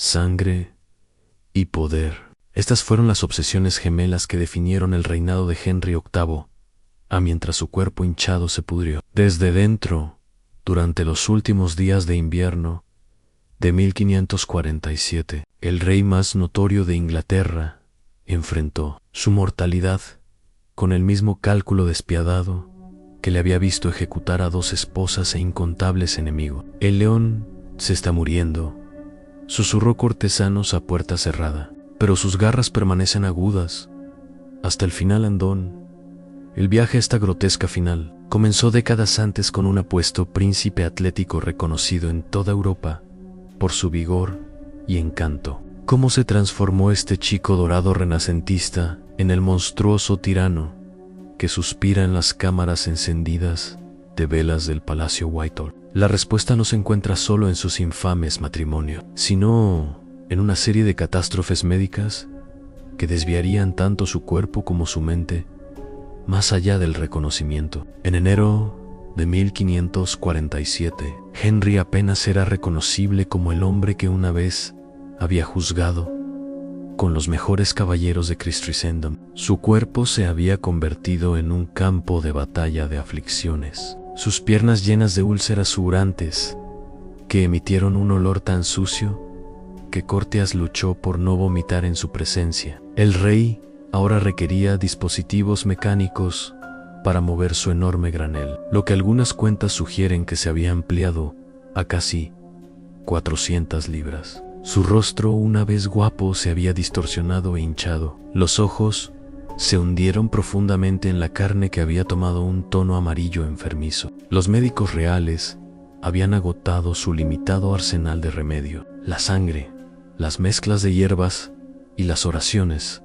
sangre y poder. Estas fueron las obsesiones gemelas que definieron el reinado de Henry VIII, mientras su cuerpo hinchado se pudrió. Desde dentro, durante los últimos días de invierno de 1547, el rey más notorio de Inglaterra enfrentó su mortalidad con el mismo cálculo despiadado que le había visto ejecutar a 2 esposas e incontables enemigos. El león se está muriendo, susurró Cortesanos a puerta cerrada, pero sus garras permanecen agudas hasta el final andón. El viaje a esta grotesca final comenzó décadas antes con un apuesto príncipe atlético reconocido en toda Europa por su vigor y encanto. ¿Cómo se transformó este chico dorado renacentista en el monstruoso tirano que suspira en las cámaras encendidas de velas del Palacio Whitehall? La respuesta no se encuentra solo en sus infames matrimonios, sino en una serie de catástrofes médicas que desviarían tanto su cuerpo como su mente más allá del reconocimiento. En enero de 1547, Henry apenas era reconocible como el hombre que una vez había juzgado con los mejores caballeros de Christendom. Su cuerpo se había convertido en un campo de batalla de aflicciones. Sus piernas llenas de úlceras sudantes que emitieron un olor tan sucio que Corteas luchó por no vomitar en su presencia. El rey ahora requería dispositivos mecánicos para mover su enorme granel, lo que algunas cuentas sugieren que se había ampliado a casi 400 libras. Su rostro, una vez guapo, se había distorsionado e hinchado. Los ojos se hundieron profundamente en la carne que había tomado un tono amarillo enfermizo. Los médicos reales habían agotado su limitado arsenal de remedio. La sangre, las mezclas de hierbas y las oraciones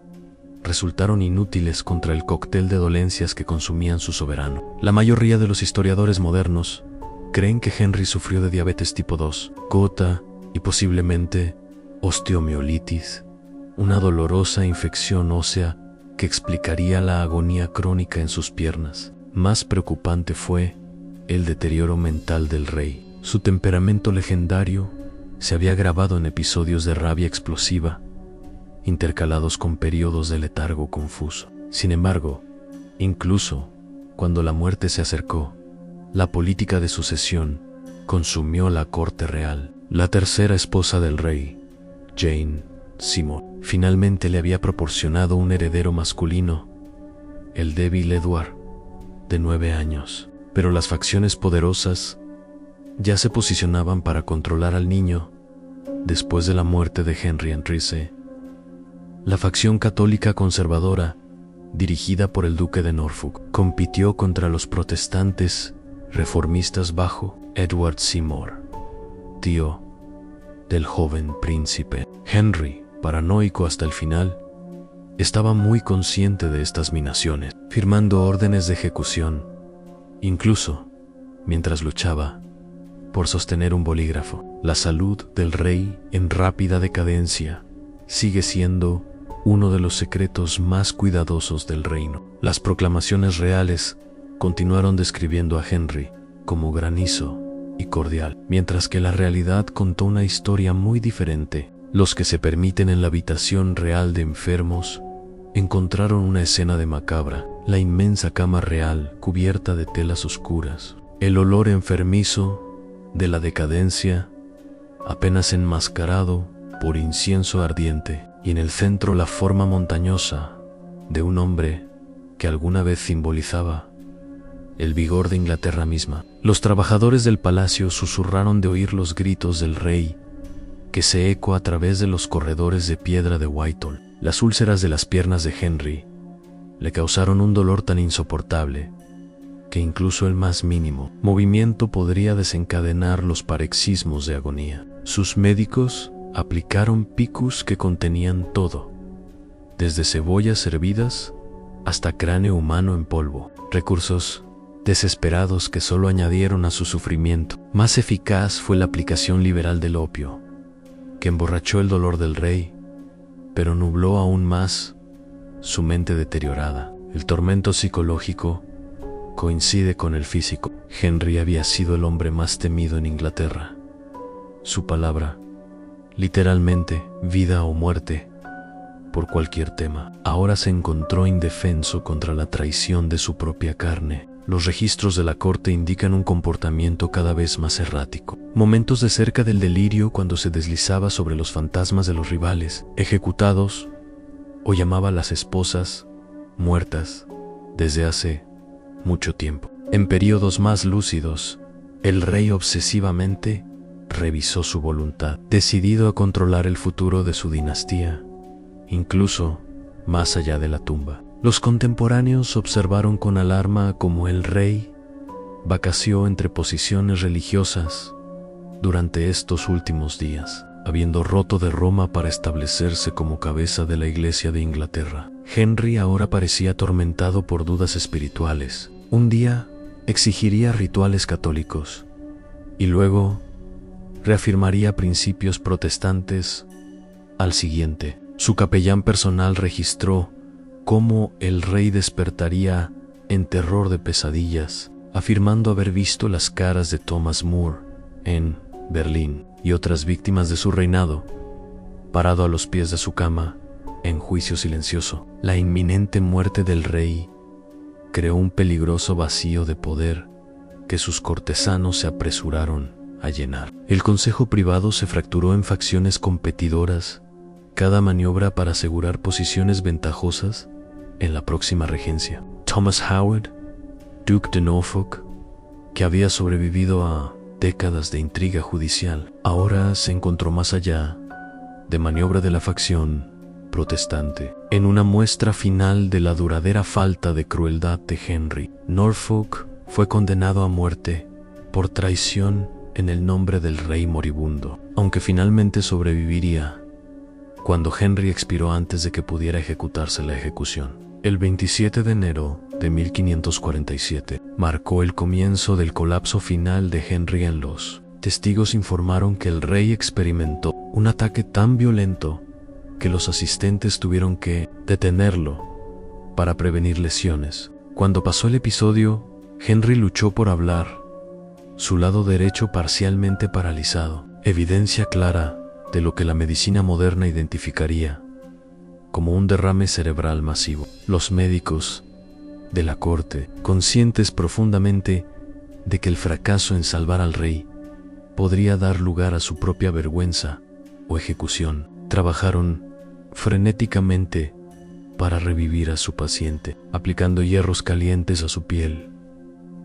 resultaron inútiles contra el cóctel de dolencias que consumían su soberano. La mayoría de los historiadores modernos creen que Henry sufrió de diabetes tipo 2, gota y posiblemente osteomielitis, una dolorosa infección ósea que explicaría la agonía crónica en sus piernas. Más preocupante fue el deterioro mental del rey. Su temperamento legendario se había agravado en episodios de rabia explosiva, intercalados con periodos de letargo confuso. Sin embargo, incluso cuando la muerte se acercó, la política de sucesión consumió la corte real. La tercera esposa del rey, Jane Seymour, finalmente le había proporcionado un heredero masculino, el débil Edward, de 9 años. Pero las facciones poderosas ya se posicionaban para controlar al niño después de la muerte de Henry III. La facción católica conservadora, dirigida por el duque de Norfolk, compitió contra los protestantes reformistas bajo Edward Seymour, tío del joven príncipe. Henry, paranoico hasta el final, estaba muy consciente de estas minaciones, firmando órdenes de ejecución, incluso mientras luchaba por sostener un bolígrafo. La salud del rey en rápida decadencia sigue siendo uno de los secretos más cuidadosos del reino. Las proclamaciones reales continuaron describiendo a Henry como granizo y cordial, mientras que la realidad contó una historia muy diferente. Los que se permiten en la habitación real de enfermos encontraron una escena de macabra: la inmensa cama real cubierta de telas oscuras, el olor enfermizo de la decadencia apenas enmascarado por incienso ardiente, y en el centro la forma montañosa de un hombre que alguna vez simbolizaba el vigor de Inglaterra misma. Los trabajadores del palacio susurraron de oír los gritos del rey que se eco a través de los corredores de piedra de Whitehall. Las úlceras de las piernas de Henry le causaron un dolor tan insoportable que incluso el más mínimo movimiento podría desencadenar los paroxismos de agonía. Sus médicos aplicaron picus que contenían todo, desde cebollas hervidas hasta cráneo humano en polvo, recursos desesperados que solo añadieron a su sufrimiento. Más eficaz fue la aplicación liberal del opio, que emborrachó el dolor del rey, pero nubló aún más su mente deteriorada. El tormento psicológico coincide con el físico. Henry había sido el hombre más temido en Inglaterra. Su palabra, literalmente, vida o muerte, por cualquier tema. Ahora se encontró indefenso contra la traición de su propia carne. Los registros de la corte indican un comportamiento cada vez más errático. Momentos de cerca del delirio cuando se deslizaba sobre los fantasmas de los rivales, ejecutados, o llamaba a las esposas, muertas, desde hace mucho tiempo. En periodos más lúcidos, el rey obsesivamente revisó su voluntad, decidido a controlar el futuro de su dinastía, incluso más allá de la tumba. Los contemporáneos observaron con alarma cómo el rey vacació entre posiciones religiosas durante estos últimos días, habiendo roto de Roma para establecerse como cabeza de la Iglesia de Inglaterra. Henry ahora parecía atormentado por dudas espirituales. Un día exigiría rituales católicos y luego reafirmaría principios protestantes al siguiente. Su capellán personal registró cómo el rey despertaría en terror de pesadillas, afirmando haber visto las caras de Thomas More en Berlín y otras víctimas de su reinado, parado a los pies de su cama, en juicio silencioso. La inminente muerte del rey creó un peligroso vacío de poder que sus cortesanos se apresuraron a llenar. El consejo privado se fracturó en facciones competidoras, cada maniobra para asegurar posiciones ventajosas en la próxima regencia. Thomas Howard, Duque de Norfolk, que había sobrevivido a décadas de intriga judicial, ahora se encontró más allá de maniobra de la facción protestante. En una muestra final de la duradera falta de crueldad de Henry, Norfolk fue condenado a muerte por traición en el nombre del rey moribundo, aunque finalmente sobreviviría cuando Henry expiró antes de que pudiera ejecutarse la ejecución. El 27 de enero de 1547 marcó el comienzo del colapso final de Henry en los. Testigos informaron que el rey experimentó un ataque tan violento que los asistentes tuvieron que detenerlo para prevenir lesiones. Cuando pasó el episodio, Henry luchó por hablar, su lado derecho parcialmente paralizado, evidencia clara de lo que la medicina moderna identificaría como un derrame cerebral masivo. Los médicos de la corte, conscientes profundamente de que el fracaso en salvar al rey podría dar lugar a su propia vergüenza o ejecución, trabajaron frenéticamente para revivir a su paciente, aplicando hierros calientes a su piel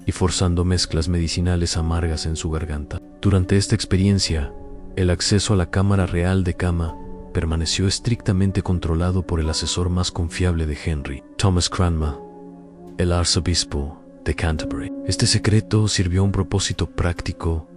y forzando mezclas medicinales amargas en su garganta. Durante esta experiencia, el acceso a la cámara real de cama permaneció estrictamente controlado por el asesor más confiable de Henry, Thomas Cranmer, el arzobispo de Canterbury. Este secreto sirvió a un propósito práctico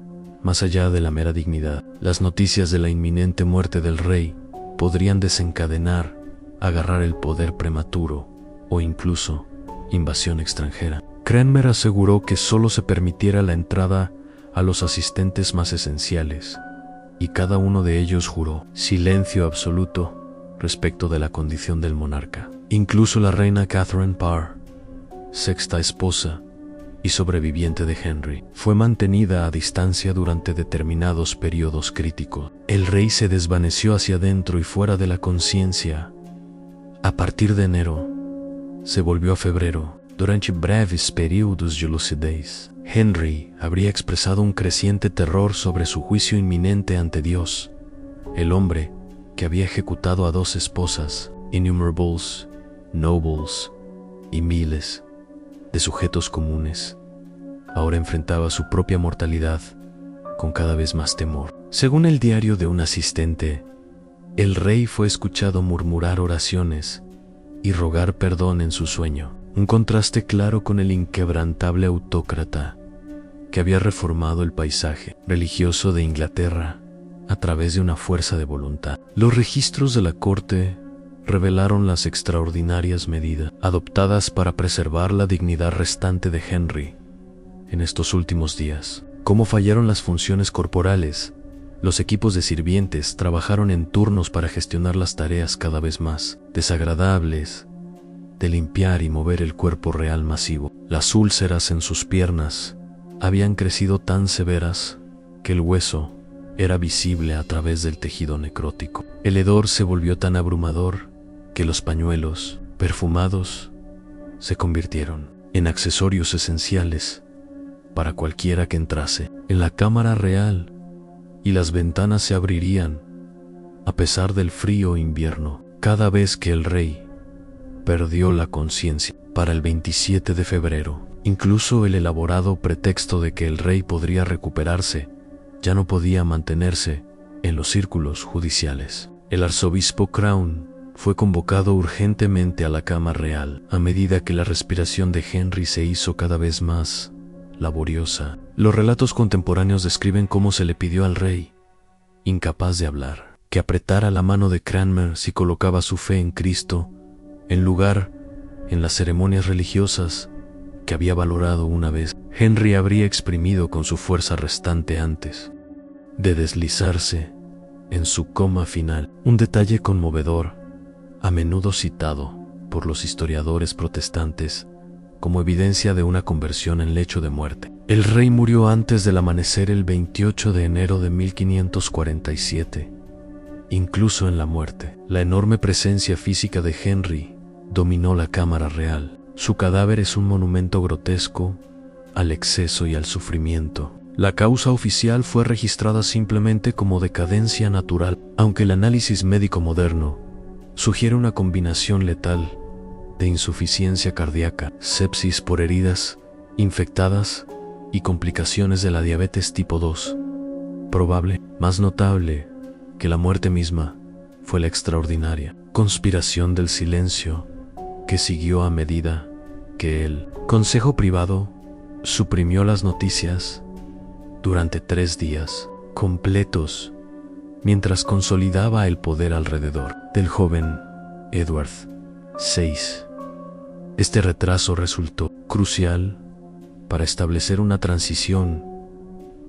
más allá de la mera dignidad. Las noticias de la inminente muerte del rey podrían desencadenar, agarrar el poder prematuro o incluso invasión extranjera. Cranmer aseguró que solo se permitiera la entrada a los asistentes más esenciales, y cada uno de ellos juró silencio absoluto respecto de la condición del monarca. Incluso la reina Catherine Parr, sexta esposa y sobreviviente de Henry, fue mantenida a distancia durante determinados periodos críticos. El rey se desvaneció hacia adentro y fuera de la conciencia. A partir de enero, se volvió a febrero. Durante breves períodos de lucidez, Henry habría expresado un creciente terror sobre su juicio inminente ante Dios, el hombre que había ejecutado a 2 esposas, innumerables, nobles y miles de sujetos comunes. Ahora enfrentaba su propia mortalidad con cada vez más temor. Según el diario de un asistente, el rey fue escuchado murmurar oraciones y rogar perdón en su sueño, un contraste claro con el inquebrantable autócrata que había reformado el paisaje religioso de Inglaterra a través de una fuerza de voluntad. Los registros de la corte revelaron las extraordinarias medidas adoptadas para preservar la dignidad restante de Henry en estos últimos días. Cómo fallaron las funciones corporales. Los equipos de sirvientes trabajaron en turnos para gestionar las tareas cada vez más desagradables de limpiar y mover el cuerpo real masivo. Las úlceras en sus piernas habían crecido tan severas que el hueso era visible a través del tejido necrótico. El hedor se volvió tan abrumador que los pañuelos, perfumados, se convirtieron en accesorios esenciales para cualquiera que entrase en la cámara real, y las ventanas se abrirían a pesar del frío invierno cada vez que el rey perdió la conciencia. Para el 27 de febrero, incluso el elaborado pretexto de que el rey podría recuperarse ya no podía mantenerse en los círculos judiciales. El arzobispo Crown fue convocado urgentemente a la Cámara Real. A medida que la respiración de Henry se hizo cada vez más laboriosa, los relatos contemporáneos describen cómo se le pidió al rey, incapaz de hablar, que apretara la mano de Cranmer si colocaba su fe en Cristo en lugar en las ceremonias religiosas que había valorado una vez. Henry habría exprimido con su fuerza restante antes de deslizarse en su coma final. Un detalle conmovedor, a menudo citado por los historiadores protestantes como evidencia de una conversión en lecho de muerte. El rey murió antes del amanecer el 28 de enero de 1547. Incluso en la muerte, la enorme presencia física de Henry dominó la Cámara Real. Su cadáver es un monumento grotesco al exceso y al sufrimiento. La causa oficial fue registrada simplemente como decadencia natural, aunque el análisis médico moderno sugiere una combinación letal de insuficiencia cardíaca, sepsis por heridas infectadas y complicaciones de la diabetes tipo 2. Probable, más notable que la muerte misma, fue la extraordinaria conspiración del silencio que siguió a medida que el Consejo Privado suprimió las noticias durante 3 días completos, mientras consolidaba el poder alrededor del joven Edward VI. Este retraso resultó crucial para establecer una transición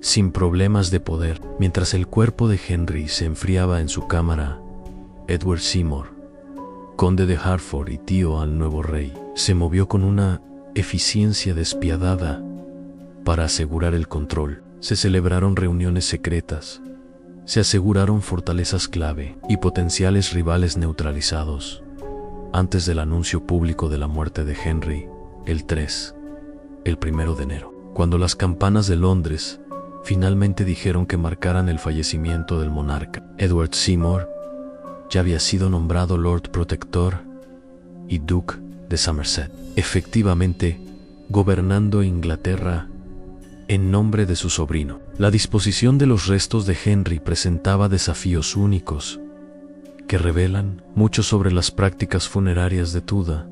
sin problemas de poder. Mientras el cuerpo de Henry se enfriaba en su cámara, Edward Seymour, conde de Hertford y tío al nuevo rey, se movió con una eficiencia despiadada para asegurar el control. Se celebraron reuniones secretas, se aseguraron fortalezas clave y potenciales rivales neutralizados antes del anuncio público de la muerte de Henry, el 1 de enero, cuando las campanas de Londres finalmente dijeron que marcaran el fallecimiento del monarca. Edward Seymour ya había sido nombrado Lord Protector y Duque de Somerset, efectivamente gobernando Inglaterra en nombre de su sobrino. La disposición de los restos de Henry presentaba desafíos únicos que revelan mucho sobre las prácticas funerarias de Tudor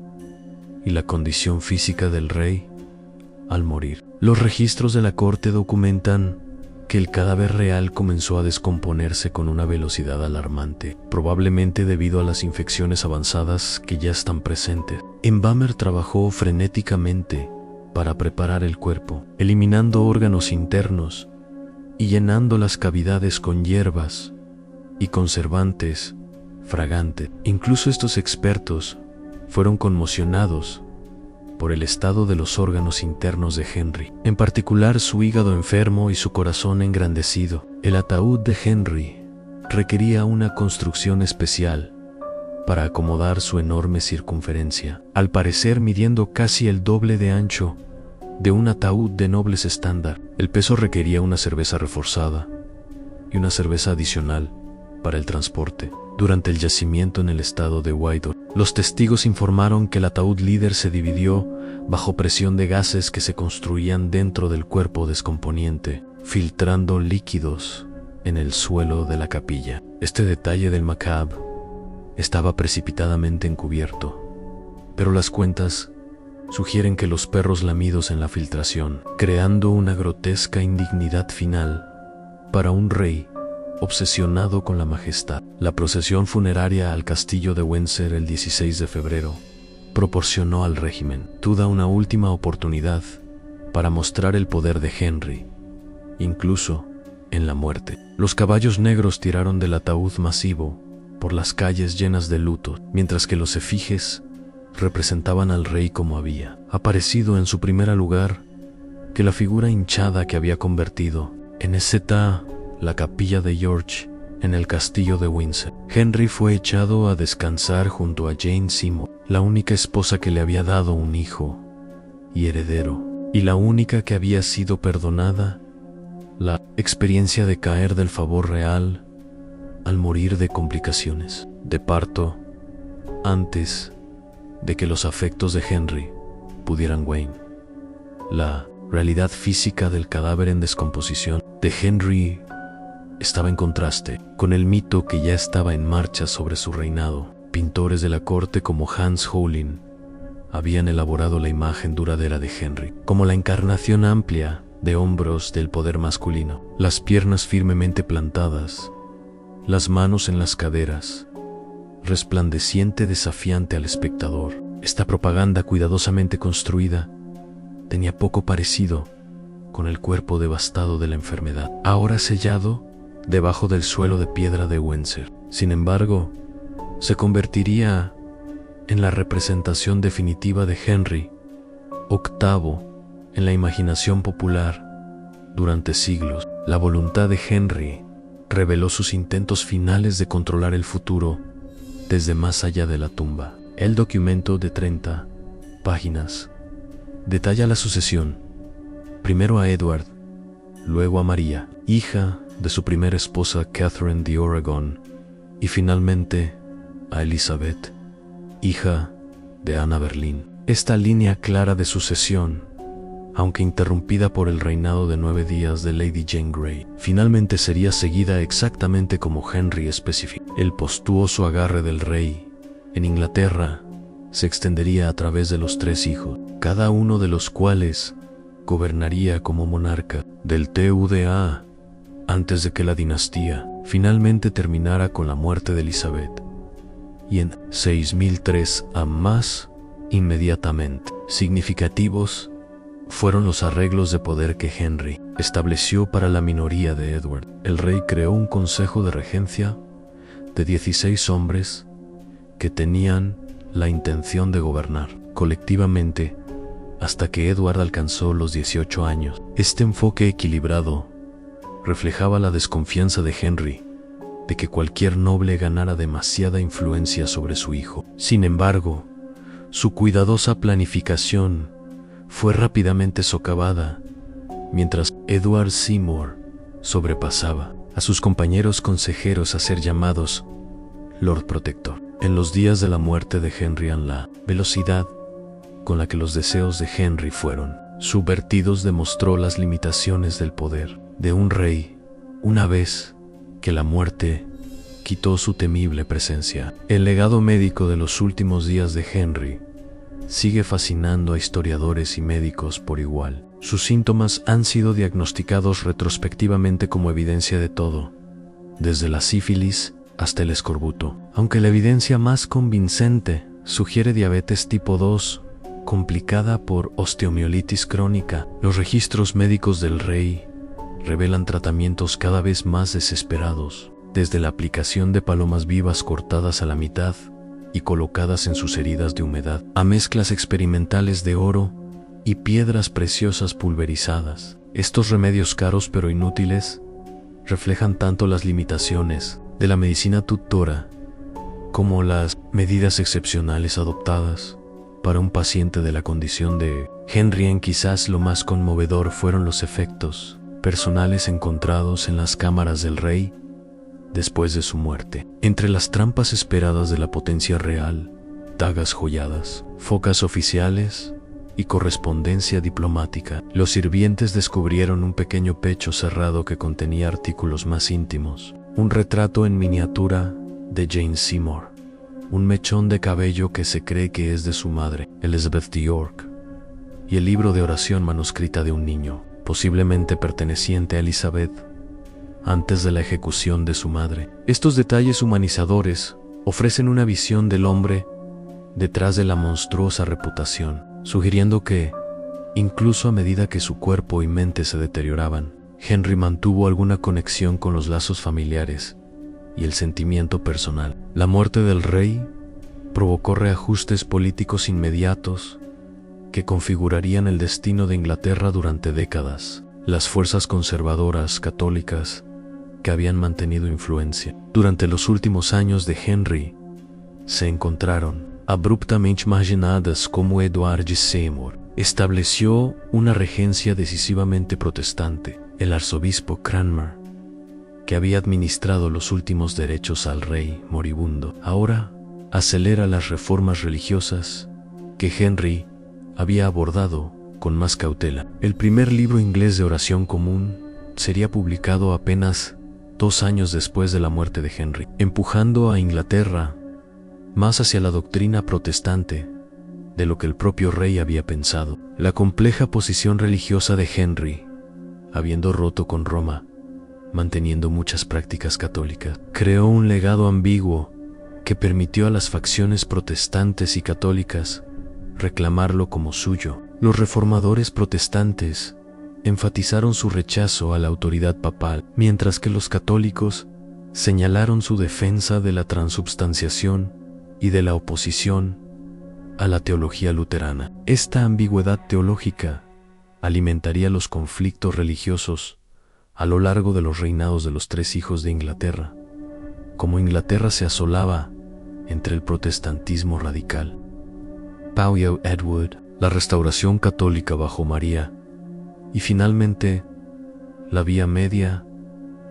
y la condición física del rey al morir. Los registros de la corte documentan que el cadáver real comenzó a descomponerse con una velocidad alarmante, probablemente debido a las infecciones avanzadas que ya están presentes. Embalmer trabajó frenéticamente para preparar el cuerpo, eliminando órganos internos y llenando las cavidades con hierbas y conservantes fragantes. Incluso estos expertos fueron conmocionados por el estado de los órganos internos de Henry, en particular su hígado enfermo y su corazón engrandecido. El ataúd de Henry requería una construcción especial para acomodar su enorme circunferencia, al parecer midiendo casi el doble de ancho de un ataúd de nobles estándar. El peso requería una cerveza reforzada y una cerveza adicional para el transporte. Durante el yacimiento en el estado de Whitehall, los testigos informaron que el ataúd líder se dividió bajo presión de gases que se construían dentro del cuerpo descomponiente, filtrando líquidos en el suelo de la capilla. Este detalle del macabre estaba precipitadamente encubierto, pero las cuentas sugieren que los perros lamidos en la filtración, creando una grotesca indignidad final para un rey obsesionado con la majestad. La procesión funeraria al castillo de Windsor el 16 de febrero proporcionó al régimen Tudor una última oportunidad para mostrar el poder de Henry, incluso en la muerte. Los caballos negros tiraron del ataúd masivo por las calles llenas de luto, mientras que los efigies representaban al rey como había aparecido en su primer lugar, que la figura hinchada que había convertido en St. la capilla de George en el castillo de Windsor. Henry fue echado a descansar junto a Jane Seymour, la única esposa que le había dado un hijo y heredero, y la única que había sido perdonada la experiencia de caer del favor real al morir de complicaciones de parto antes de que los afectos de Henry pudieran wane. La realidad física del cadáver en descomposición de Henry estaba en contraste con el mito que ya estaba en marcha sobre su reinado. Pintores de la corte como Hans Holbein habían elaborado la imagen duradera de Henry como la encarnación amplia de hombros del poder masculino, las piernas firmemente plantadas, las manos en las caderas, resplandeciente, desafiante al espectador. Esta propaganda cuidadosamente construida tenía poco parecido con el cuerpo devastado de la enfermedad, ahora sellado debajo del suelo de piedra de Windsor. Sin embargo, se convertiría en la representación definitiva de Henry VIII en la imaginación popular durante siglos. La voluntad de Henry reveló sus intentos finales de controlar el futuro desde más allá de la tumba. El documento de 30 páginas detalla la sucesión, primero a Edward, luego a María, hija de su primera esposa Catherine de Oregon, y finalmente a Elizabeth, hija de Ana Boleyn. Esta línea clara de sucesión, aunque interrumpida por el reinado de 9 días de Lady Jane Grey, finalmente sería seguida exactamente como Henry especificó. El postuoso agarre del rey en Inglaterra se extendería a través de los 3 hijos, cada uno de los cuales gobernaría como monarca del TUDA antes de que la dinastía finalmente terminara con la muerte de Elizabeth, y en 6003 a más inmediatamente. Significativos fueron los arreglos de poder que Henry estableció para la minoría de Edward. El rey creó un consejo de regencia de 16 hombres que tenían la intención de gobernar colectivamente hasta que Edward alcanzó los 18 años. Este enfoque equilibrado reflejaba la desconfianza de Henry de que cualquier noble ganara demasiada influencia sobre su hijo. Sin embargo, su cuidadosa planificación fue rápidamente socavada mientras Edward Seymour sobrepasaba a sus compañeros consejeros a ser llamados Lord Protector. En los días de la muerte de Henry, la velocidad con la que los deseos de Henry fueron subvertidos demostró las limitaciones del poder de un rey una vez que la muerte quitó su temible presencia. El legado médico de los últimos días de Henry sigue fascinando a historiadores y médicos por igual. Sus síntomas han sido diagnosticados retrospectivamente como evidencia de todo, desde la sífilis hasta el escorbuto. Aunque la evidencia más convincente sugiere diabetes tipo 2, complicada por osteomielitis crónica, los registros médicos del rey revelan tratamientos cada vez más desesperados, desde la aplicación de palomas vivas cortadas a la mitad y colocadas en sus heridas de humedad, a mezclas experimentales de oro y piedras preciosas pulverizadas. Estos remedios caros pero inútiles reflejan tanto las limitaciones de la medicina tutora como las medidas excepcionales adoptadas para un paciente de la condición de Henry. Quizás lo más conmovedor fueron los efectos personales encontrados en las cámaras del rey después de su muerte. Entre las trampas esperadas de la potencia real, dagas joyadas, focas oficiales y correspondencia diplomática, los sirvientes descubrieron un pequeño pecho cerrado que contenía artículos más íntimos, un retrato en miniatura de Jane Seymour, un mechón de cabello que se cree que es de su madre, Elizabeth de York, y el libro de oración manuscrita de un niño, posiblemente perteneciente a Elizabeth, antes de la ejecución de su madre. Estos detalles humanizadores ofrecen una visión del hombre detrás de la monstruosa reputación, sugiriendo que, incluso a medida que su cuerpo y mente se deterioraban, Henry mantuvo alguna conexión con los lazos familiares y el sentimiento personal. La muerte del rey provocó reajustes políticos inmediatos que configurarían el destino de Inglaterra durante décadas. Las fuerzas conservadoras católicas que habían mantenido influencia. Durante los últimos años de Henry, se encontraron abruptamente marginadas como Edward de Seymour. Estableció una regencia decisivamente protestante. El arzobispo Cranmer, que había administrado los últimos derechos al rey moribundo, ahora acelera las reformas religiosas que Henry había abordado con más cautela. El primer libro inglés de oración común sería publicado apenas 2 años después de la muerte de Henry, empujando a Inglaterra más hacia la doctrina protestante de lo que el propio rey había pensado. La compleja posición religiosa de Henry, habiendo roto con Roma, manteniendo muchas prácticas católicas, creó un legado ambiguo que permitió a las facciones protestantes y católicas reclamarlo como suyo. Los reformadores protestantes enfatizaron su rechazo a la autoridad papal, mientras que los católicos señalaron su defensa de la transubstanciación y de la oposición a la teología luterana. Esta ambigüedad teológica alimentaría los conflictos religiosos a lo largo de los reinados de los 3 hijos de Inglaterra, como Inglaterra se asolaba entre el protestantismo radical, Powyow Edward, la restauración católica bajo María, y finalmente la Vía Media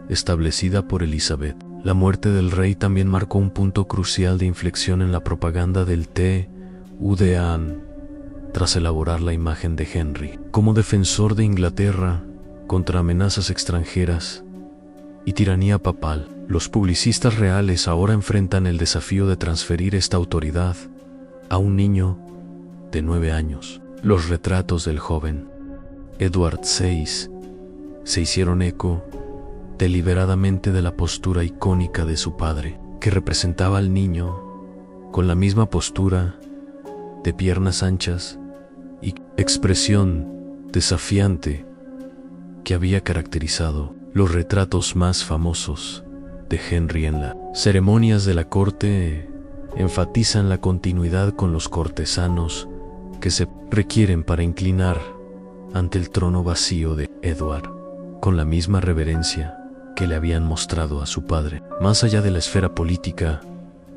establecida por Elizabeth. La muerte del rey también marcó un punto crucial de inflexión en la propaganda del TUDAN tras elaborar la imagen de Henry como defensor de Inglaterra contra amenazas extranjeras y tiranía papal. Los publicistas reales ahora enfrentan el desafío de transferir esta autoridad a un niño de 9 años. Los retratos del joven Edward VI se hicieron eco deliberadamente de la postura icónica de su padre, que representaba al niño con la misma postura, de piernas anchas y expresión desafiante que había caracterizado los retratos más famosos de Henry en las ceremonias de la corte. Enfatizan la continuidad con los cortesanos que se requieren para inclinar ante el trono vacío de Edward, con la misma reverencia que le habían mostrado a su padre. Más allá de la esfera política,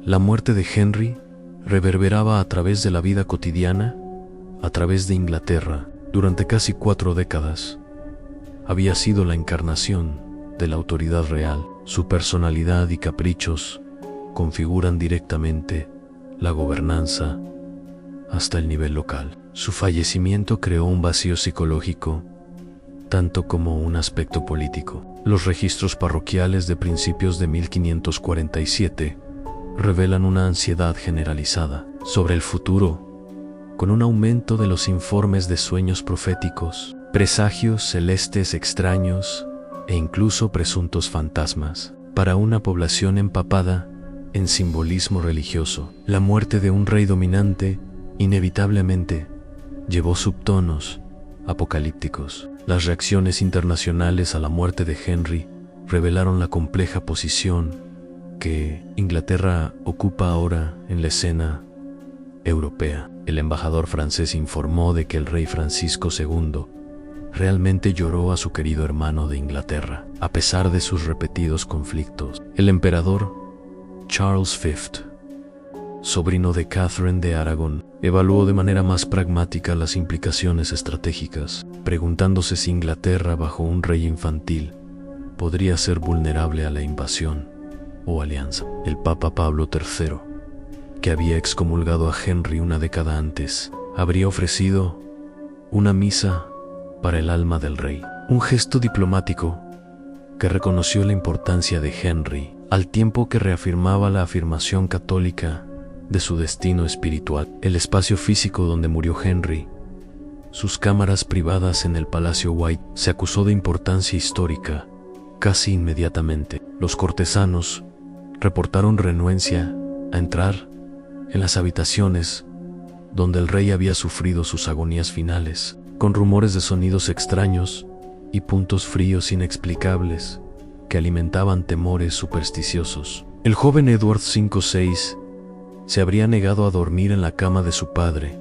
la muerte de Henry reverberaba a través de la vida cotidiana, a través de Inglaterra. Durante casi 4 décadas, había sido la encarnación de la autoridad real. Su personalidad y caprichos configuran directamente la gobernanza hasta el nivel local. Su fallecimiento creó un vacío psicológico, tanto como un aspecto político. Los registros parroquiales de principios de 1547 revelan una ansiedad generalizada sobre el futuro, con un aumento de los informes de sueños proféticos, presagios celestes extraños e incluso presuntos fantasmas. Para una población empapada en simbolismo religioso, la muerte de un rey dominante inevitablemente llevó subtonos apocalípticos. Las reacciones internacionales a la muerte de Henry revelaron la compleja posición que Inglaterra ocupa ahora en la escena europea. El embajador francés informó de que el rey Francisco II realmente lloró a su querido hermano de Inglaterra, a pesar de sus repetidos conflictos. El emperador Charles V, sobrino de Catherine de Aragón, evaluó de manera más pragmática las implicaciones estratégicas, preguntándose si Inglaterra bajo un rey infantil podría ser vulnerable a la invasión o alianza. El Papa Pablo III, que había excomulgado a Henry una década antes, habría ofrecido una misa para el alma del rey, un gesto diplomático que reconoció la importancia de Henry, al tiempo que reafirmaba la afirmación católica de su destino espiritual. El espacio físico donde murió Henry, sus cámaras privadas en el Palacio White, se acusó de importancia histórica casi inmediatamente. Los cortesanos reportaron renuencia a entrar en las habitaciones donde el rey había sufrido sus agonías finales, con rumores de sonidos extraños y puntos fríos inexplicables que alimentaban temores supersticiosos. El joven Edward VI se habría negado a dormir en la cama de su padre,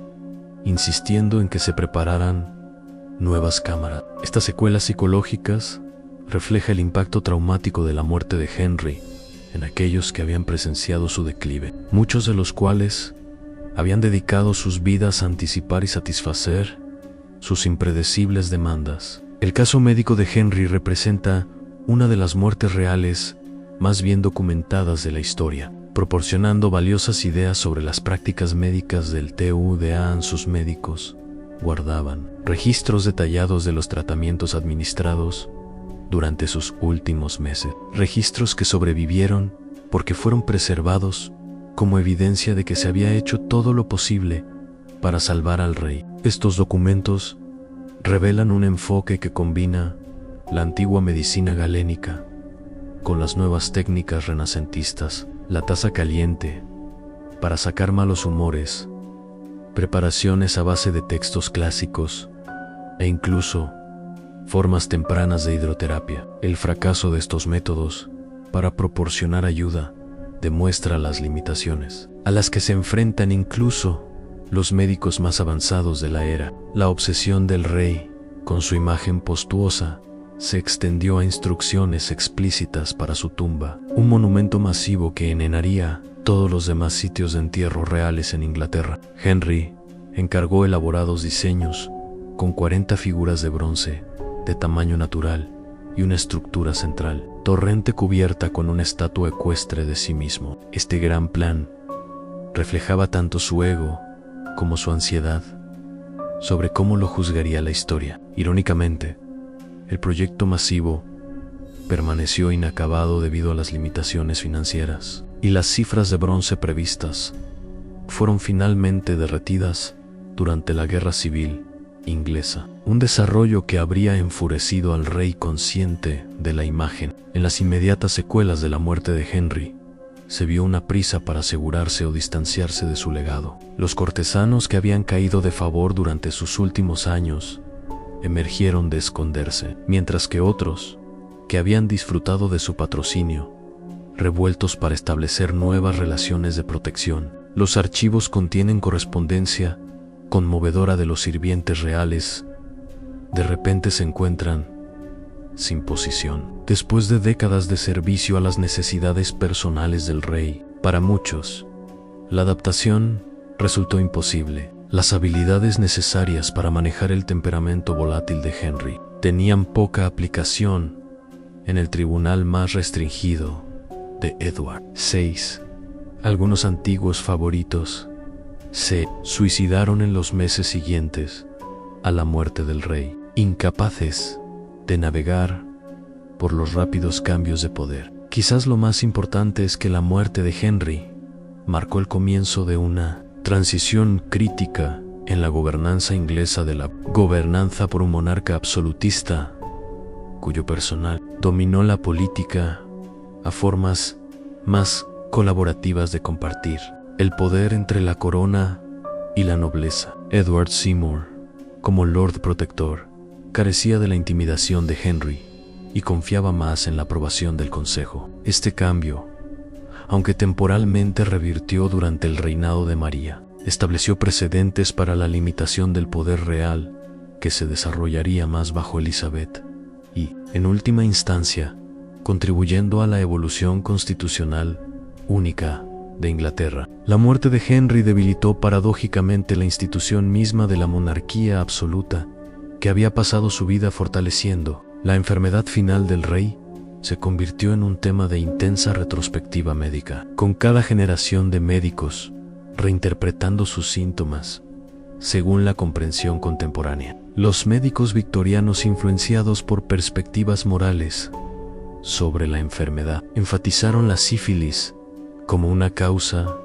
insistiendo en que se prepararan nuevas cámaras. Estas secuelas psicológicas refleja el impacto traumático de la muerte de Henry en aquellos que habían presenciado su declive, muchos de los cuales habían dedicado sus vidas a anticipar y satisfacer sus impredecibles demandas. El caso médico de Henry representa una de las muertes reales más bien documentadas de la historia, proporcionando valiosas ideas sobre las prácticas médicas del TUDA. Sus médicos guardaban registros detallados de los tratamientos administrados durante sus últimos meses, registros que sobrevivieron porque fueron preservados como evidencia de que se había hecho todo lo posible para salvar al rey. Estos documentos revelan un enfoque que combina la antigua medicina galénica con las nuevas técnicas renacentistas, la taza caliente para sacar malos humores, preparaciones a base de textos clásicos e incluso formas tempranas de hidroterapia. El fracaso de estos métodos para proporcionar ayuda demuestra las limitaciones a las que se enfrentan incluso los médicos más avanzados de la era. La obsesión del rey con su imagen postuosa se extendió a instrucciones explícitas para su tumba, un monumento masivo que enhenaría todos los demás sitios de entierro reales en Inglaterra. Henry encargó elaborados diseños con 40 figuras de bronce de tamaño natural y una estructura central, torrente cubierta con una estatua ecuestre de sí mismo. Este gran plan reflejaba tanto su ego como su ansiedad sobre cómo lo juzgaría la historia. Irónicamente, el proyecto masivo permaneció inacabado debido a las limitaciones financieras, y las cifras de bronce previstas fueron finalmente derretidas durante la Guerra Civil Inglesa, un desarrollo que habría enfurecido al rey consciente de la imagen. En las inmediatas secuelas de la muerte de Henry, se vio una prisa para asegurarse o distanciarse de su legado. Los cortesanos que habían caído de favor durante sus últimos años emergieron de esconderse, mientras que otros, que habían disfrutado de su patrocinio, revueltos para establecer nuevas relaciones de protección. Los archivos contienen correspondencia conmovedora de los sirvientes reales. De repente se encuentran sin posición, después de décadas de servicio a las necesidades personales del rey. Para muchos, la adaptación resultó imposible. Las habilidades necesarias para manejar el temperamento volátil de Henry tenían poca aplicación en el tribunal más restringido de Edward VI. Algunos antiguos favoritos se suicidaron en los meses siguientes a la muerte del rey, incapaces de navegar por los rápidos cambios de poder. Quizás lo más importante es que la muerte de Henry marcó el comienzo de una transición crítica en la gobernanza inglesa, de la gobernanza por un monarca absolutista cuyo personal dominó la política a formas más colaborativas de compartir el poder entre la corona y la nobleza. Edward Seymour, como Lord Protector, carecía de la intimidación de Henry y confiaba más en la aprobación del Consejo. Este cambio, aunque temporalmente revirtió durante el reinado de María, estableció precedentes para la limitación del poder real que se desarrollaría más bajo Elizabeth y, en última instancia, contribuyendo a la evolución constitucional única de Inglaterra. La muerte de Henry debilitó paradójicamente la institución misma de la monarquía absoluta, que había pasado su vida fortaleciendo. La enfermedad final del rey se convirtió en un tema de intensa retrospectiva médica, con cada generación de médicos reinterpretando sus síntomas según la comprensión contemporánea. Los médicos victorianos, influenciados por perspectivas morales sobre la enfermedad, enfatizaron la sífilis como una causa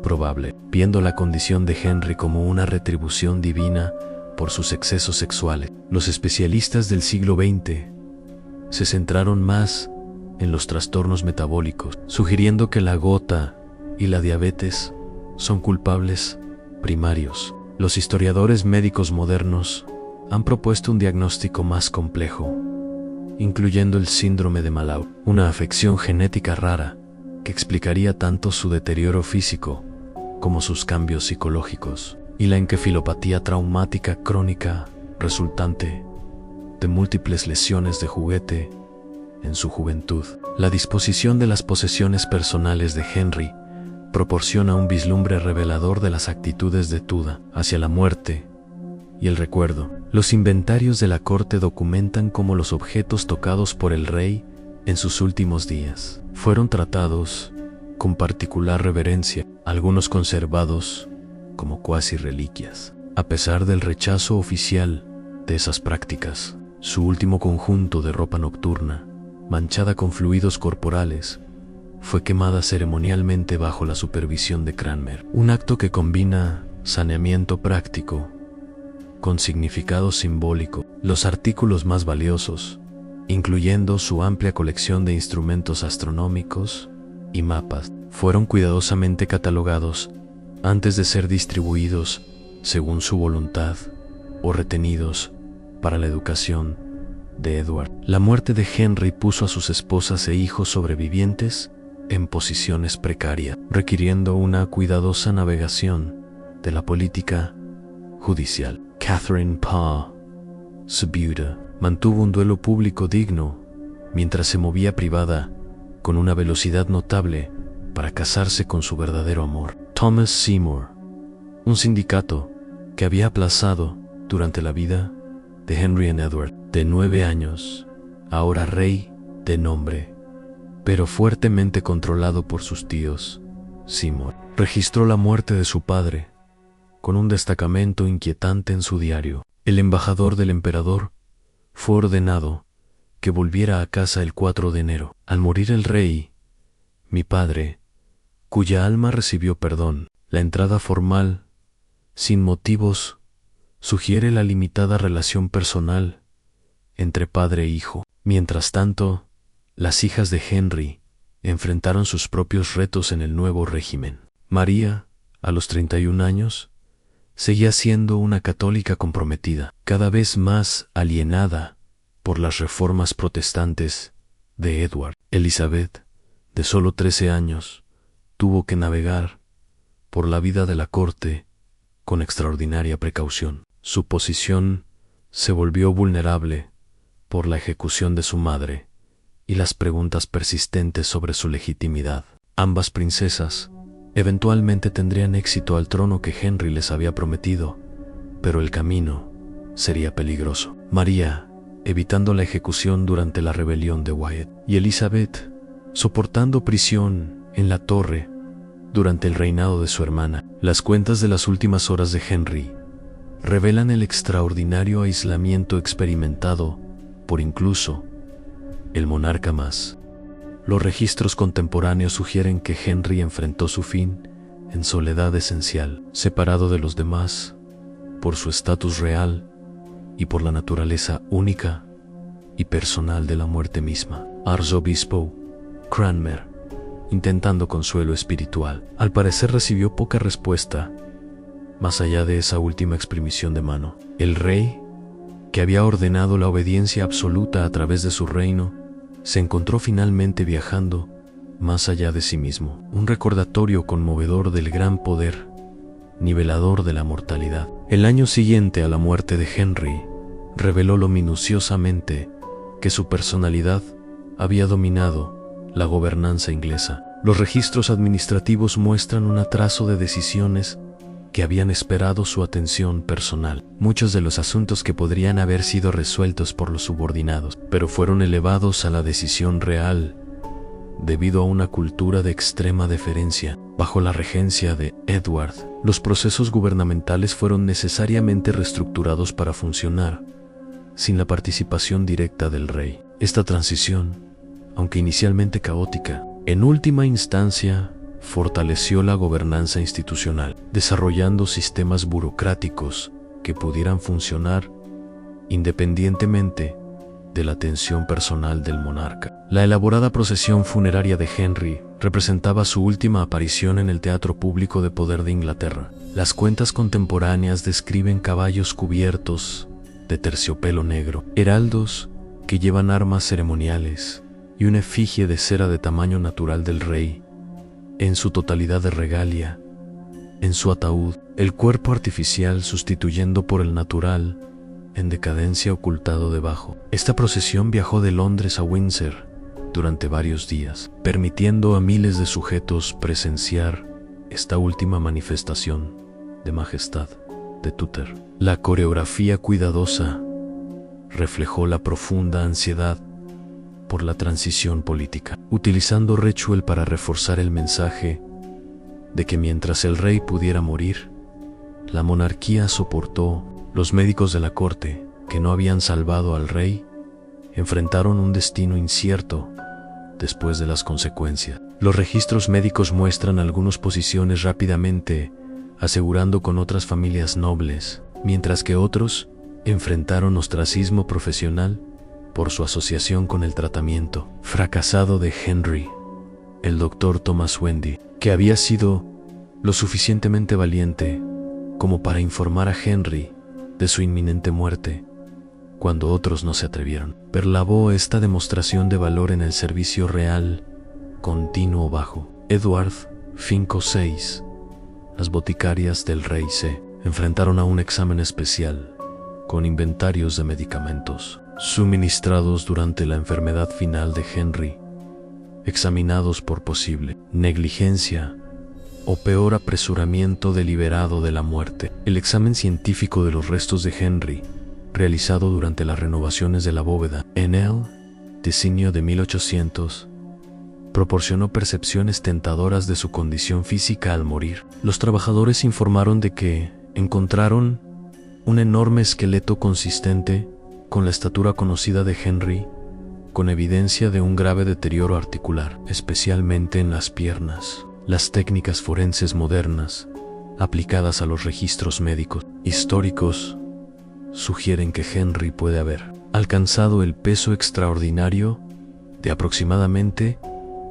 probable, viendo la condición de Henry como una retribución divina por sus excesos sexuales. Los especialistas del siglo XX se centraron más en los trastornos metabólicos, sugiriendo que la gota y la diabetes son culpables primarios. Los historiadores médicos modernos han propuesto un diagnóstico más complejo, incluyendo el síndrome de Malau, una afección genética rara que explicaría tanto su deterioro físico como sus cambios psicológicos, y la encefalopatía traumática crónica resultante de múltiples lesiones de juguete en su juventud. La disposición de las posesiones personales de Henry proporciona un vislumbre revelador de las actitudes de Tudor hacia la muerte y el recuerdo. Los inventarios de la corte documentan cómo los objetos tocados por el rey en sus últimos días fueron tratados con particular reverencia, algunos conservados como cuasi reliquias. A pesar del rechazo oficial de esas prácticas, su último conjunto de ropa nocturna, manchada con fluidos corporales, fue quemada ceremonialmente bajo la supervisión de Cranmer, un acto que combina saneamiento práctico con significado simbólico. Los artículos más valiosos, incluyendo su amplia colección de instrumentos astronómicos y mapas, fueron cuidadosamente catalogados antes de ser distribuidos según su voluntad o retenidos para la educación de Edward. La muerte de Henry puso a sus esposas e hijos sobrevivientes en posiciones precarias, requiriendo una cuidadosa navegación de la política judicial. Catherine Parr, su viuda, mantuvo un duelo público digno mientras se movía privada con una velocidad notable para casarse con su verdadero amor. Thomas Seymour, un sindicato que había aplazado durante la vida de Henry and Edward, de 9 años, ahora rey de nombre, pero fuertemente controlado por sus tíos, Seymour, registró la muerte de su padre con un destacamento inquietante en su diario. El embajador del emperador fue ordenado que volviera a casa el 4 de enero. Al morir el rey, mi padre, cuya alma recibió perdón, la entrada formal, sin motivos, sugiere la limitada relación personal entre padre e hijo. Mientras tanto, las hijas de Henry enfrentaron sus propios retos en el nuevo régimen. María, a los 31 años, seguía siendo una católica comprometida, cada vez más alienada por las reformas protestantes de Edward. Elizabeth, de solo 13 años, tuvo que navegar por la vida de la corte con extraordinaria precaución. Su posición se volvió vulnerable por la ejecución de su madre y las preguntas persistentes sobre su legitimidad. Ambas princesas eventualmente tendrían éxito al trono que Henry les había prometido, pero el camino sería peligroso. María, evitando la ejecución durante la rebelión de Wyatt, y Elizabeth, soportando prisión en la torre durante el reinado de su hermana. Las cuentas de las últimas horas de Henry revelan el extraordinario aislamiento experimentado por incluso el monarca más. Los registros contemporáneos sugieren que Henry enfrentó su fin en soledad esencial, separado de los demás por su estatus real y por la naturaleza única y personal de la muerte misma. Arzobispo Cranmer, intentando consuelo espiritual, al parecer recibió poca respuesta más allá de esa última exprimición de mano. El rey, que había ordenado la obediencia absoluta a través de su reino, se encontró finalmente viajando más allá de sí mismo, un recordatorio conmovedor del gran poder nivelador de la mortalidad. El año siguiente a la muerte de Henry reveló lo minuciosamente que su personalidad había dominado la gobernanza inglesa. Los registros administrativos muestran un atraso de decisiones que habían esperado su atención personal. Muchos de los asuntos que podrían haber sido resueltos por los subordinados, pero fueron elevados a la decisión real debido a una cultura de extrema deferencia. Bajo la regencia de Edward, los procesos gubernamentales fueron necesariamente reestructurados para funcionar sin la participación directa del rey. Esta transición, aunque inicialmente caótica, en última instancia fortaleció la gobernanza institucional, desarrollando sistemas burocráticos que pudieran funcionar independientemente de la atención personal del monarca. La elaborada procesión funeraria de Henry representaba su última aparición en el teatro público de poder de Inglaterra. Las cuentas contemporáneas describen caballos cubiertos de terciopelo negro, heraldos que llevan armas ceremoniales y una efigie de cera de tamaño natural del rey, en su totalidad de regalia, en su ataúd, el cuerpo artificial sustituyendo por el natural, en decadencia ocultado debajo. Esta procesión viajó de Londres a Windsor, durante varios días, permitiendo a miles de sujetos presenciar esta última manifestación de majestad de Túter. La coreografía cuidadosa reflejó la profunda ansiedad por la transición política, utilizando Rituel para reforzar el mensaje de que mientras el rey pudiera morir, la monarquía soportó. Los médicos de la corte, que no habían salvado al rey, enfrentaron un destino incierto después de las consecuencias. Los registros médicos muestran algunas posiciones rápidamente, asegurando con otras familias nobles, mientras que otros enfrentaron ostracismo profesional por su asociación con el tratamiento fracasado de Henry. El doctor Thomas Wendy, que había sido lo suficientemente valiente como para informar a Henry de su inminente muerte, cuando otros no se atrevieron, perlabó esta demostración de valor en el servicio real continuo bajo Edward V. Las boticarias del rey se enfrentaron a un examen especial con inventarios de medicamentos suministrados durante la enfermedad final de Henry, examinados por posible negligencia o peor apresuramiento deliberado de la muerte. El examen científico de los restos de Henry, realizado durante las renovaciones de la bóveda en el diseño de 1800, proporcionó percepciones tentadoras de su condición física al morir. Los trabajadores informaron de que encontraron un enorme esqueleto consistente con la estatura conocida de Henry, con evidencia de un grave deterioro articular, especialmente en las piernas. Las técnicas forenses modernas, aplicadas a los registros médicos históricos, sugieren que Henry puede haber alcanzado el peso extraordinario de aproximadamente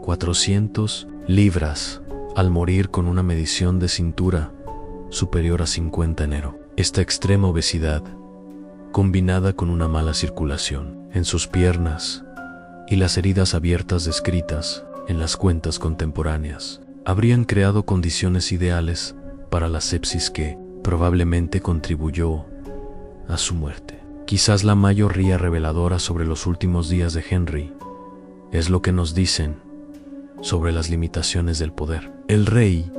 400 libras al morir, con una medición de cintura superior a 50 enero. Esta extrema obesidad, combinada con una mala circulación en sus piernas y las heridas abiertas descritas en las cuentas contemporáneas, habrían creado condiciones ideales para la sepsis que probablemente contribuyó a su muerte. Quizás la mayoría reveladora sobre los últimos días de Henry es lo que nos dicen sobre las limitaciones del poder. El rey,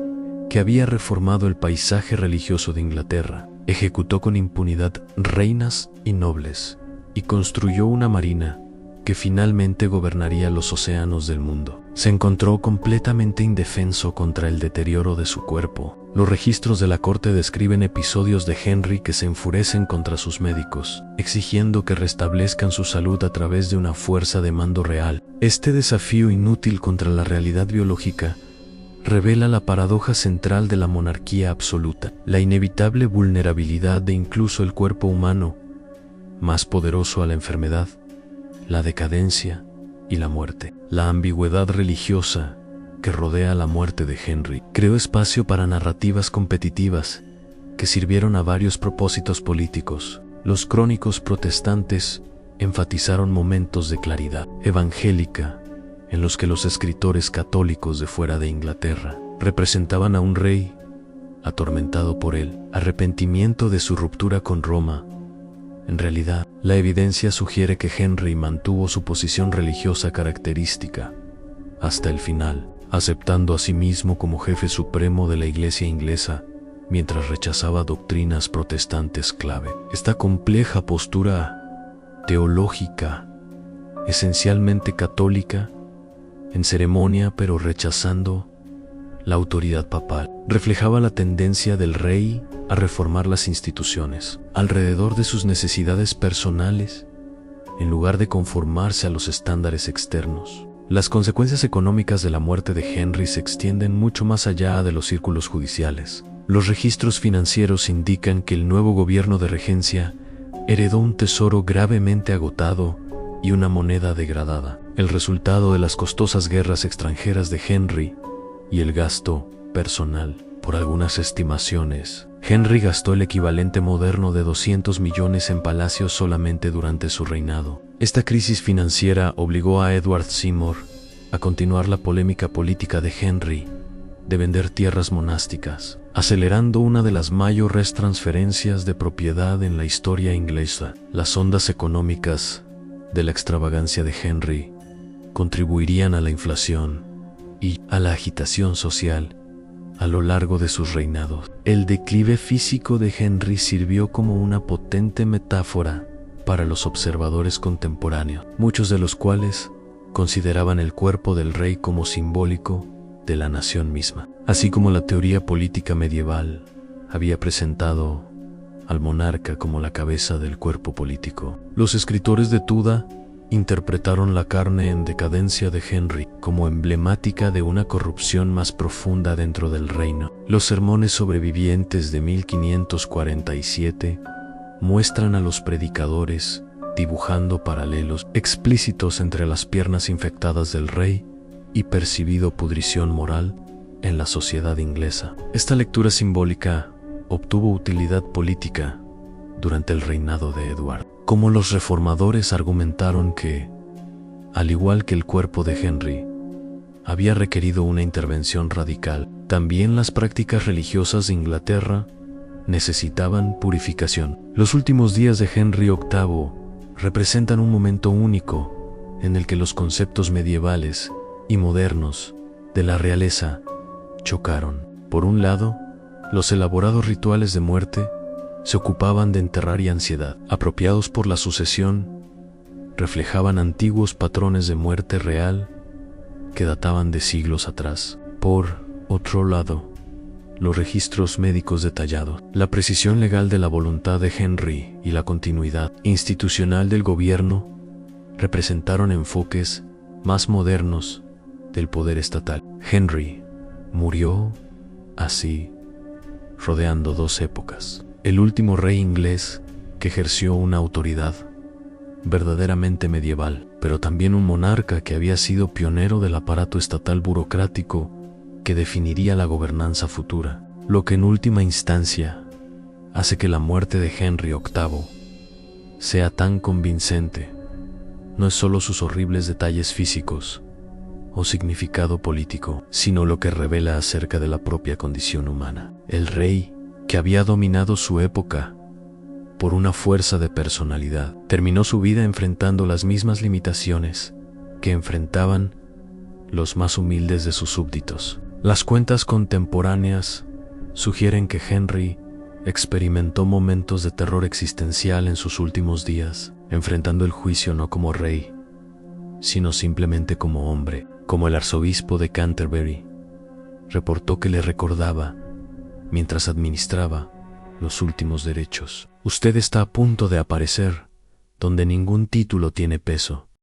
que había reformado el paisaje religioso de Inglaterra, ejecutó con impunidad reinas y nobles y construyó una marina que finalmente gobernaría los océanos del mundo. Se encontró completamente indefenso contra el deterioro de su cuerpo. Los registros de la corte describen episodios de Henry que se enfurecen contra sus médicos, exigiendo que restablezcan su salud a través de una fuerza de mando real. Este desafío inútil contra la realidad biológica revela la paradoja central de la monarquía absoluta, la inevitable vulnerabilidad de incluso el cuerpo humano, más poderoso a la enfermedad, la decadencia y la muerte. La ambigüedad religiosa que rodea la muerte de Henry creó espacio para narrativas competitivas que sirvieron a varios propósitos políticos. Los crónicos protestantes enfatizaron momentos de claridad evangélica en los que los escritores católicos de fuera de Inglaterra representaban a un rey atormentado por el arrepentimiento de su ruptura con Roma. En realidad, la evidencia sugiere que Henry mantuvo su posición religiosa característica hasta el final, aceptando a sí mismo como jefe supremo de la Iglesia inglesa, mientras rechazaba doctrinas protestantes clave. Esta compleja postura teológica, esencialmente católica, en ceremonia pero rechazando la autoridad papal, reflejaba la tendencia del rey a reformar las instituciones alrededor de sus necesidades personales, en lugar de conformarse a los estándares externos. Las consecuencias económicas de la muerte de Henry se extienden mucho más allá de los círculos judiciales. Los registros financieros indican que el nuevo gobierno de regencia heredó un tesoro gravemente agotado y una moneda degradada, el resultado de las costosas guerras extranjeras de Henry y el gasto personal. Por algunas estimaciones, Henry gastó el equivalente moderno de 200 millones en palacios solamente durante su reinado. Esta crisis financiera obligó a Edward Seymour a continuar la polémica política de Henry de vender tierras monásticas, acelerando una de las mayores transferencias de propiedad en la historia inglesa. Las ondas económicas de la extravagancia de Henry contribuirían a la inflación y a la agitación social a lo largo de sus reinados. El declive físico de Henry sirvió como una potente metáfora para los observadores contemporáneos, muchos de los cuales consideraban el cuerpo del rey como simbólico de la nación misma. Así como la teoría política medieval había presentado al monarca como la cabeza del cuerpo político, los escritores de Tudor interpretaron la carne en decadencia de Henry como emblemática de una corrupción más profunda dentro del reino. Los sermones sobrevivientes de 1547 muestran a los predicadores dibujando paralelos explícitos entre las piernas infectadas del rey y percibido pudrición moral en la sociedad inglesa. Esta lectura simbólica obtuvo utilidad política durante el reinado de Eduardo. Como los reformadores argumentaron que, al igual que el cuerpo de Henry, había requerido una intervención radical, también las prácticas religiosas de Inglaterra necesitaban purificación. Los últimos días de Henry VIII representan un momento único en el que los conceptos medievales y modernos de la realeza chocaron. Por un lado, los elaborados rituales de muerte se ocupaban de enterrar y ansiedad, apropiados por la sucesión, reflejaban antiguos patrones de muerte real que databan de siglos atrás. Por otro lado, los registros médicos detallados, la precisión legal de la voluntad de Henry y la continuidad institucional del gobierno representaron enfoques más modernos del poder estatal. Henry murió así, rodeando dos épocas. El último rey inglés que ejerció una autoridad verdaderamente medieval, pero también un monarca que había sido pionero del aparato estatal burocrático que definiría la gobernanza futura, lo que en última instancia hace que la muerte de Henry VIII sea tan convincente. No es solo sus horribles detalles físicos o significado político, sino lo que revela acerca de la propia condición humana. El rey, que había dominado su época por una fuerza de personalidad, terminó su vida enfrentando las mismas limitaciones que enfrentaban los más humildes de sus súbditos. Las cuentas contemporáneas sugieren que Henry experimentó momentos de terror existencial en sus últimos días, enfrentando el juicio no como rey, sino simplemente como hombre. Como el arzobispo de Canterbury reportó que le recordaba mientras administraba los últimos derechos: usted está a punto de aparecer donde ningún título tiene peso.